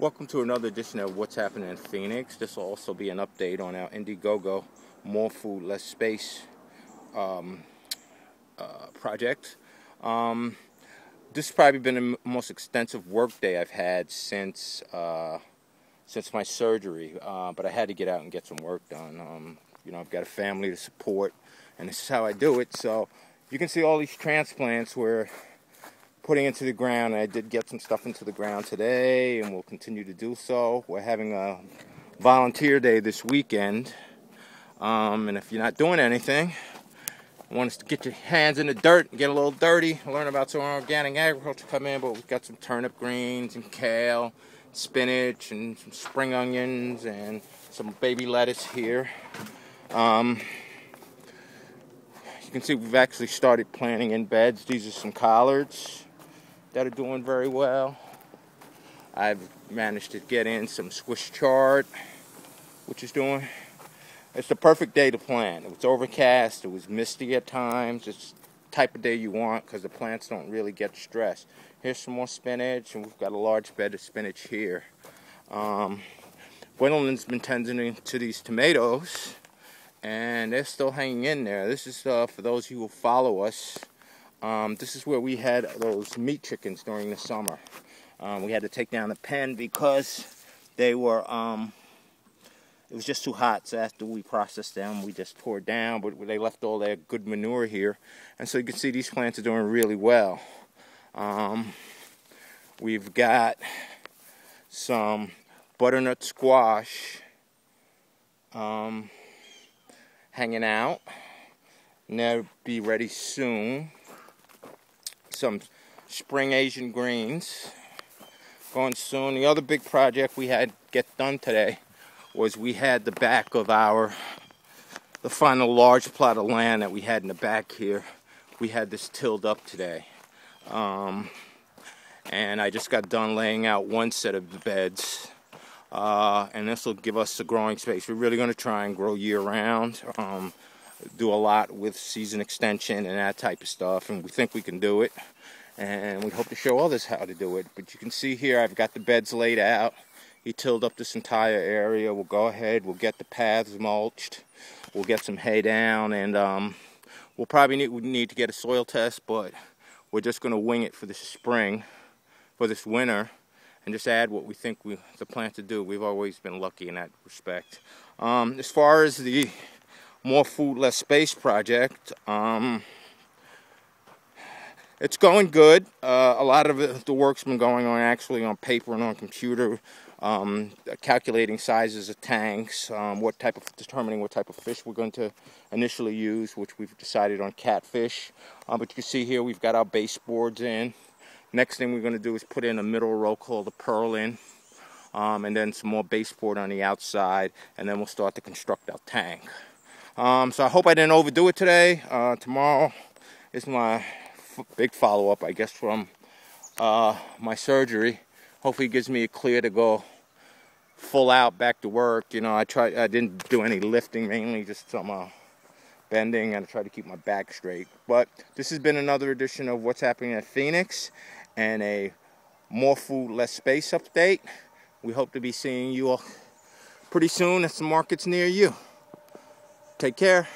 Welcome to another edition of What's Happening in Phoenix. This will also be an update on our Indiegogo More Food, Less Space project. This has probably been the most extensive work day I've had since my surgery, but I had to get out and get some work done. I've got a family to support, and this is how I do it. So you can see all these transplants we're putting into the ground. I did get some stuff into the ground today, and we'll continue to do so. We're having a volunteer day this weekend, and if you're not doing anything, I want us to get your hands in the dirt and get a little dirty, learn about some organic agriculture come in. But we've got some turnip greens and kale, spinach, and some spring onions, and some baby lettuce here. You can see we've actually started planting in beds. These are some collards that are doing very well. I've managed to get in some Swiss chard, which is doing. It's the perfect day to plant. It was overcast, it was misty at times. It's the type of day you want because the plants don't really get stressed. Here's some more spinach, and we've got a large bed of spinach here. Gwendolyn's been tending to these tomatoes, and they're still hanging in there. This is for those of you who follow us. This is where we had those meat chickens during the summer. We had to take down the pen because they were, it was just too hot. So after we processed them, we just tore down, but they left all their good manure here. And so you can see these plants are doing really well. We've got some butternut squash hanging out, and they'll be ready soon. Some spring Asian greens going soon. The other big project we had get done today was we had the back of the final large plot of land that we had in the back here. We had this tilled up today, and I just got done laying out one set of the beds, and this will give us the growing space. We're really going to try and grow year round, do a lot with season extension and that type of stuff, and we think we can do it, and we hope to show others how to do it. But you can see here I've got the beds laid out. He tilled up this entire area. We'll go ahead, we'll get the paths mulched, we'll get some hay down, and we'll probably need to get a soil test, but we're just going to wing it for this spring, for this winter, and just add what we think the plant to do. We've always been lucky in that respect. As far as the More Food, Less Space project, it's going good. A lot of the work's been going on actually on paper and on computer, calculating sizes of tanks, determining what type of fish we're going to initially use, which we've decided on catfish. But you can see here we've got our baseboards in. Next thing we're going to do is put in a middle row called the purlin, and then some more baseboard on the outside, and then we'll start to construct our tank. So I hope I didn't overdo it today. Tomorrow is my big follow-up, I guess, from my surgery. Hopefully it gives me a clear to go full out back to work. I didn't do any lifting, mainly just some bending, and I tried to keep my back straight. But this has been another edition of What's Happening at Phoenix, and a More Food, Less Space update. We hope to be seeing you all pretty soon at some markets near you. Take care.